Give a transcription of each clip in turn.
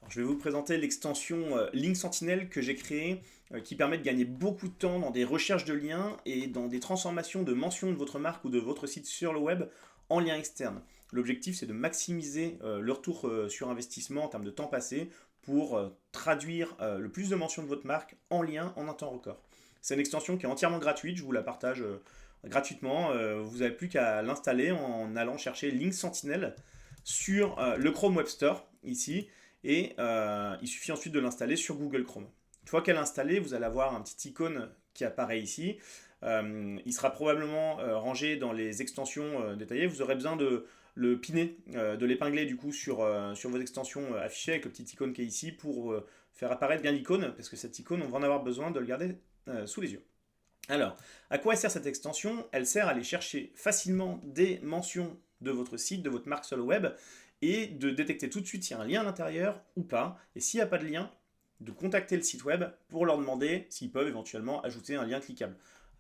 Je vais vous présenter l'extension Link Sentinel que j'ai créée qui permet de gagner beaucoup de temps dans des recherches de liens et dans des transformations de mentions de votre marque ou de votre site sur le web en liens externes. L'objectif, c'est de maximiser le retour sur investissement en termes de temps passé pour traduire le plus de mentions de votre marque en lien en un temps record. C'est une extension qui est entièrement gratuite, je vous la partage gratuitement. Vous n'avez plus qu'à l'installer en allant chercher Link Sentinel sur le Chrome Web Store ici et il suffit ensuite de l'installer sur Google Chrome. Une fois qu'elle est installée, vous allez avoir un petit icône qui apparaît ici. Il sera probablement rangé dans les extensions détaillées. Vous aurez besoin de le piner, de l'épingler du coup sur vos extensions affichées avec le petit icône qui est ici pour faire apparaître bien l'icône, parce que cette icône, on va en avoir besoin de le garder sous les yeux. Alors, à quoi sert cette extension? Elle sert à aller chercher facilement des mentions de votre site, de votre marque sur le web, et de détecter tout de suite s'il y a un lien à l'intérieur ou pas, et s'il n'y a pas de lien, de contacter le site web pour leur demander s'ils peuvent éventuellement ajouter un lien cliquable.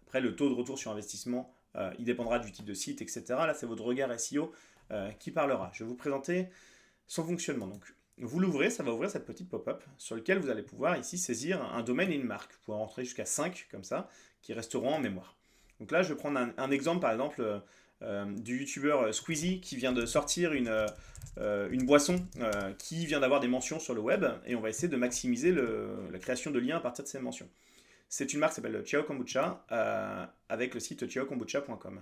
Après, le taux de retour sur investissement, il dépendra du type de site, etc. Là, c'est votre regard SEO qui parlera. Je vais vous présenter son fonctionnement. Donc, vous l'ouvrez, ça va ouvrir cette petite pop-up sur laquelle vous allez pouvoir ici saisir un domaine et une marque. Vous pouvez en rentrer jusqu'à 5 comme ça, qui resteront en mémoire. Donc là, je vais prendre un exemple, par exemple, du youtubeur Squeezie qui vient de sortir une boisson qui vient d'avoir des mentions sur le web, et on va essayer de maximiser la création de liens à partir de ces mentions. C'est une marque qui s'appelle Ciao Kombucha avec le site ciaokombucha.com.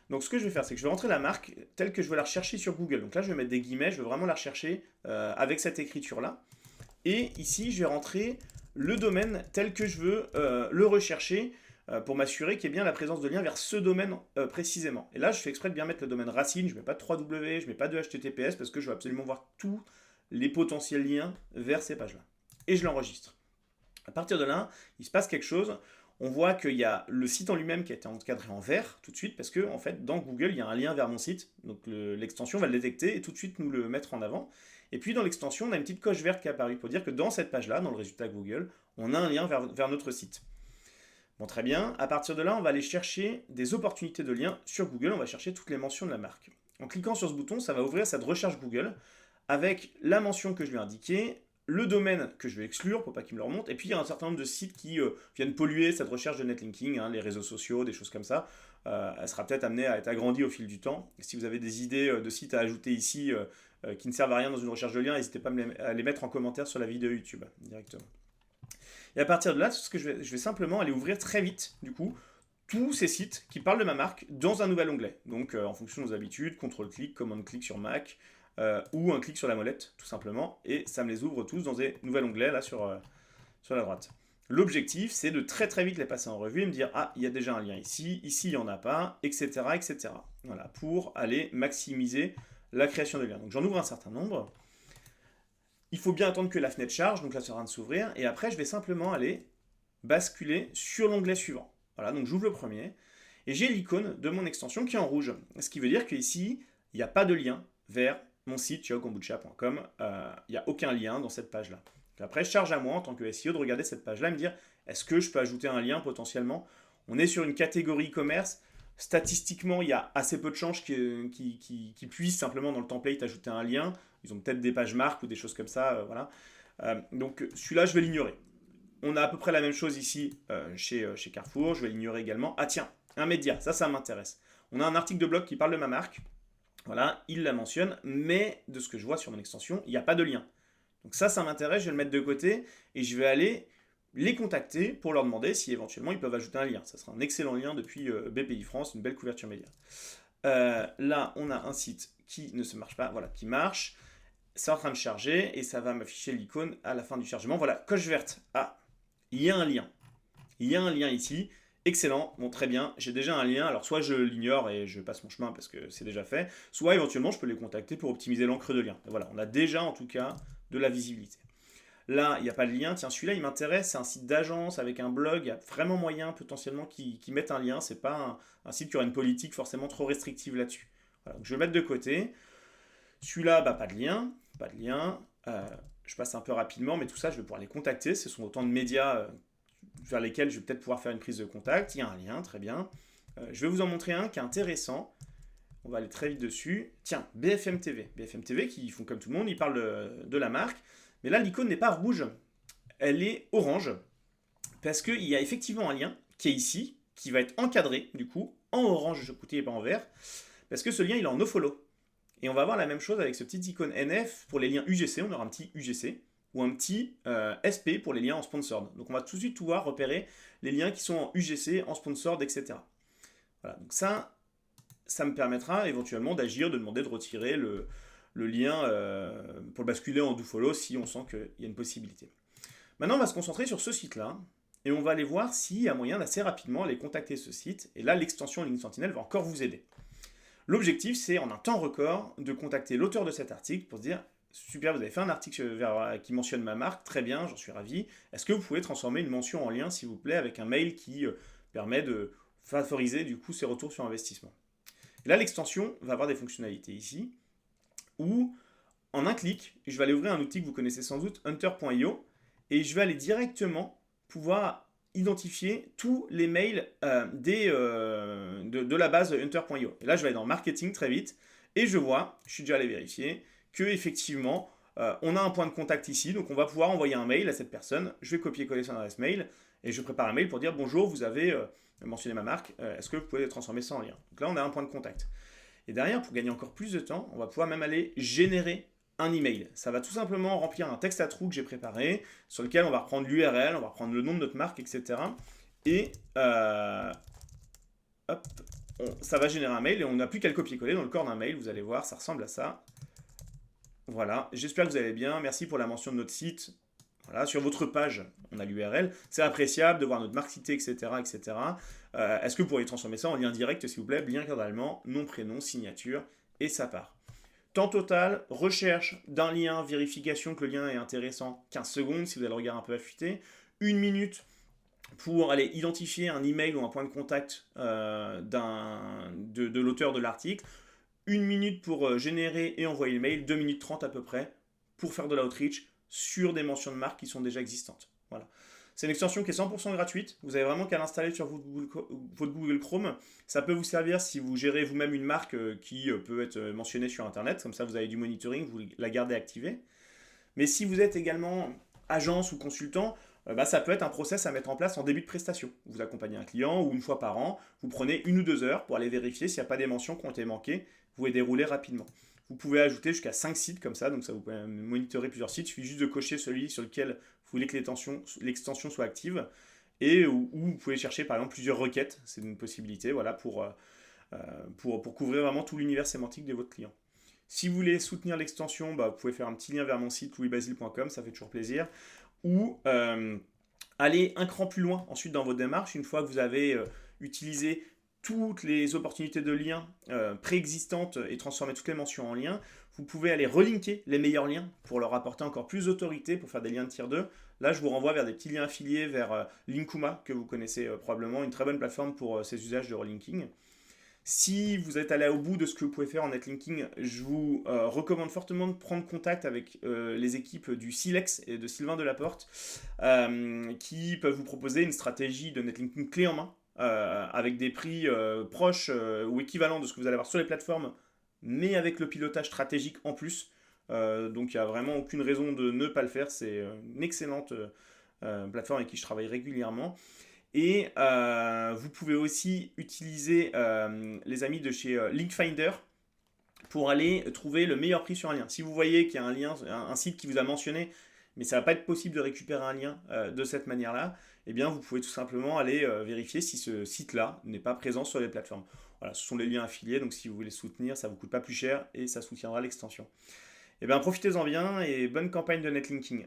Donc ce que je vais faire, c'est que je vais rentrer la marque telle que je veux la rechercher sur Google. Donc là, je vais mettre des guillemets, je veux vraiment la rechercher avec cette écriture-là. Et ici, je vais rentrer le domaine tel que je veux le rechercher pour m'assurer qu'il y ait bien la présence de liens vers ce domaine précisément. Et là, je fais exprès de bien mettre le domaine racine, je ne mets pas de 3W, je ne mets pas de HTTPS parce que je veux absolument voir tous les potentiels liens vers ces pages-là. Et je l'enregistre. À partir de là, il se passe quelque chose. On voit qu'il y a le site en lui-même qui a été encadré en vert tout de suite parce que en fait, dans Google, il y a un lien vers mon site. Donc l'extension va le détecter et tout de suite nous le mettre en avant. Et puis dans l'extension, on a une petite coche verte qui est apparue pour dire que dans cette page-là, dans le résultat Google, on a un lien vers notre site. Bon, très bien. À partir de là, on va aller chercher des opportunités de liens sur Google. On va chercher toutes les mentions de la marque. En cliquant sur ce bouton, ça va ouvrir cette recherche Google avec la mention que je lui ai indiquée, le domaine que je vais exclure pour pas qu'il me le remonte, et puis il y a un certain nombre de sites qui viennent polluer cette recherche de netlinking, les réseaux sociaux, des choses comme ça. Elle sera peut-être amenée à être agrandie au fil du temps. Et si vous avez des idées de sites à ajouter ici qui ne servent à rien dans une recherche de liens, n'hésitez pas à les mettre en commentaire sur la vidéo YouTube directement. Et à partir de là, ce que je vais simplement aller ouvrir très vite, du coup, tous ces sites qui parlent de ma marque dans un nouvel onglet. Donc, en fonction de nos habitudes, contrôle-clic, commande-clic sur Mac, ou un clic sur la molette, tout simplement. Et ça me les ouvre tous dans des nouveaux onglets, là, sur la droite. L'objectif, c'est de très très vite les passer en revue et me dire, ah, il y a déjà un lien ici, ici, il n'y en a pas, etc., etc. Voilà, pour aller maximiser la création de liens. Donc, j'en ouvre un certain nombre. Il faut bien attendre que la fenêtre charge, donc là, c'est en train de s'ouvrir. Et après, je vais simplement aller basculer sur l'onglet suivant. Voilà, donc j'ouvre le premier. Et j'ai l'icône de mon extension qui est en rouge. Ce qui veut dire qu'ici, il n'y a pas de lien vers mon site ciaokombucha.com. Il n'y a aucun lien dans cette page-là. Après, je charge à moi, en tant que SEO, de regarder cette page-là et me dire, est-ce que je peux ajouter un lien potentiellement? On est sur une catégorie e-commerce. Statistiquement, il y a assez peu de chances qui puissent simplement dans le template ajouter un lien. Ils ont peut-être des pages marques ou des choses comme ça. Voilà. Donc celui-là, je vais l'ignorer. On a à peu près la même chose ici chez Carrefour. Je vais l'ignorer également. Ah tiens, un média, ça m'intéresse. On a un article de blog qui parle de ma marque. Voilà, il la mentionne, mais de ce que je vois sur mon extension, il n'y a pas de lien. Donc ça m'intéresse, je vais le mettre de côté et je vais aller les contacter pour leur demander si éventuellement ils peuvent ajouter un lien. Ça sera un excellent lien depuis BPI France, une belle couverture média. Là, on a un site qui ne se marche pas, voilà, qui marche. C'est en train de charger et ça va m'afficher l'icône à la fin du chargement. Voilà, coche verte. Ah, il y a un lien. Il y a un lien ici. Excellent, bon très bien, j'ai déjà un lien, alors soit je l'ignore et je passe mon chemin parce que c'est déjà fait, soit éventuellement je peux les contacter pour optimiser l'encre de lien. Et voilà, on a déjà en tout cas de la visibilité. Là, il n'y a pas de lien, tiens celui-là il m'intéresse, c'est un site d'agence avec un blog, il y a vraiment moyen potentiellement qu'ils mettent un lien, c'est pas un site qui aura une politique forcément trop restrictive là-dessus. Voilà, donc je vais le mettre de côté. Celui-là, pas de lien, pas de lien. Je passe un peu rapidement, mais tout ça je vais pouvoir les contacter, ce sont autant de médias vers lesquels je vais peut-être pouvoir faire une prise de contact. Il y a un lien, très bien. Je vais vous en montrer un qui est intéressant. On va aller très vite dessus. Tiens, BFM TV. BFM TV qui font comme tout le monde, ils parlent de la marque, Mais là, l'icône n'est pas rouge, elle est orange, parce qu'il y a effectivement un lien qui est ici, qui va être encadré, du coup, en orange je côté et pas en vert, parce que ce lien il est en nofollow. Et on va avoir la même chose avec ce petit icône NF pour les liens UGC, on aura un petit UGC, ou un petit SP pour les liens en sponsored. Donc on va tout de suite pouvoir repérer les liens qui sont en UGC, en sponsored, etc. Voilà, donc ça me permettra éventuellement d'agir, de demander de retirer le lien pour le basculer en dofollow si on sent qu'il y a une possibilité. Maintenant, on va se concentrer sur ce site-là et on va aller voir s'il y a moyen d'assez rapidement aller contacter ce site. Et là, l'extension Ligne Sentinelle va encore vous aider. L'objectif, c'est en un temps record de contacter l'auteur de cet article pour se dire super, vous avez fait un article qui mentionne ma marque, très bien, j'en suis ravi. Est-ce que vous pouvez transformer une mention en lien, s'il vous plaît, avec un mail qui permet de favoriser du coup ces retours sur investissement. Et là, l'extension va avoir des fonctionnalités ici où, en un clic, je vais aller ouvrir un outil que vous connaissez sans doute, hunter.io, et je vais aller directement pouvoir identifier tous les mails de la base hunter.io. Et là, je vais aller dans marketing très vite, et je vois, je suis déjà allé vérifier, que effectivement, on a un point de contact ici, donc on va pouvoir envoyer un mail à cette personne. Je vais copier-coller son adresse mail, et je prépare un mail pour dire bonjour, vous avez mentionné ma marque, est-ce que vous pouvez transformer ça en lien? Donc là, on a un point de contact. Et derrière, pour gagner encore plus de temps, on va pouvoir même aller générer un email. Ça va tout simplement remplir un texte à trous que j'ai préparé, sur lequel on va reprendre l'URL, on va reprendre le nom de notre marque, etc. Et hop, ça va générer un mail et on n'a plus qu'à le copier-coller dans le corps d'un mail. Vous allez voir, ça ressemble à ça. Voilà, j'espère que vous allez bien. Merci pour la mention de notre site. Voilà, sur votre page, on a l'URL. C'est appréciable de voir notre marque citée, etc. etc. Est-ce que vous pourriez transformer ça en lien direct, s'il vous plaît? Lien cadre-allemand, nom, prénom, signature, et ça part. Temps total, recherche d'un lien, vérification que le lien est intéressant, 15 secondes si vous avez le regard un peu affûté. 1 minute pour aller identifier un email ou un point de contact de l'auteur de l'article. 1 minute pour générer et envoyer le mail. 2 minutes 30 à peu près pour faire de l'outreach sur des mentions de marque qui sont déjà existantes. Voilà. C'est une extension qui est 100% gratuite. Vous avez vraiment qu'à l'installer sur votre Google Chrome. Ça peut vous servir si vous gérez vous-même une marque qui peut être mentionnée sur Internet. Comme ça, vous avez du monitoring, vous la gardez activée. Mais si vous êtes également agence ou consultant, ça peut être un process à mettre en place en début de prestation. Vous accompagnez un client ou une fois par an, vous prenez 1 ou 2 heures pour aller vérifier s'il n'y a pas des mentions qui ont été manquées. Vous pouvez dérouler rapidement. Vous pouvez ajouter jusqu'à 5 sites comme ça, donc ça vous pouvez monitorer plusieurs sites. Il suffit juste de cocher celui sur lequel vous voulez que l'extension soit active et où vous pouvez chercher par exemple plusieurs requêtes. C'est une possibilité voilà, pour couvrir vraiment tout l'univers sémantique de votre client. Si vous voulez soutenir l'extension, vous pouvez faire un petit lien vers mon site louisbasile.com, ça fait toujours plaisir. Ou aller un cran plus loin ensuite dans votre démarche, une fois que vous avez utilisé toutes les opportunités de liens préexistantes et transformer toutes les mentions en liens, vous pouvez aller relinker les meilleurs liens pour leur apporter encore plus d'autorité pour faire des liens de tier 2. Là, je vous renvoie vers des petits liens affiliés vers Linkuma, que vous connaissez probablement, une très bonne plateforme pour ces usages de relinking. Si vous êtes allé au bout de ce que vous pouvez faire en netlinking, je vous recommande fortement de prendre contact avec les équipes du Silex et de Sylvain Delaporte qui peuvent vous proposer une stratégie de netlinking clé en main avec des prix proches ou équivalents de ce que vous allez avoir sur les plateformes, mais avec le pilotage stratégique en plus. Donc il n'y a vraiment aucune raison de ne pas le faire. C'est une excellente plateforme avec qui je travaille régulièrement. Et vous pouvez aussi utiliser les amis de chez Linkfinder pour aller trouver le meilleur prix sur un lien. Si vous voyez qu'il y a un lien, un site qui vous a mentionné, mais ça ne va pas être possible de récupérer un lien de cette manière-là, eh bien vous pouvez tout simplement aller vérifier si ce site-là n'est pas présent sur les plateformes. Voilà, ce sont les liens affiliés, donc si vous voulez soutenir, ça ne vous coûte pas plus cher et ça soutiendra l'extension. Eh bien profitez-en bien et bonne campagne de netlinking.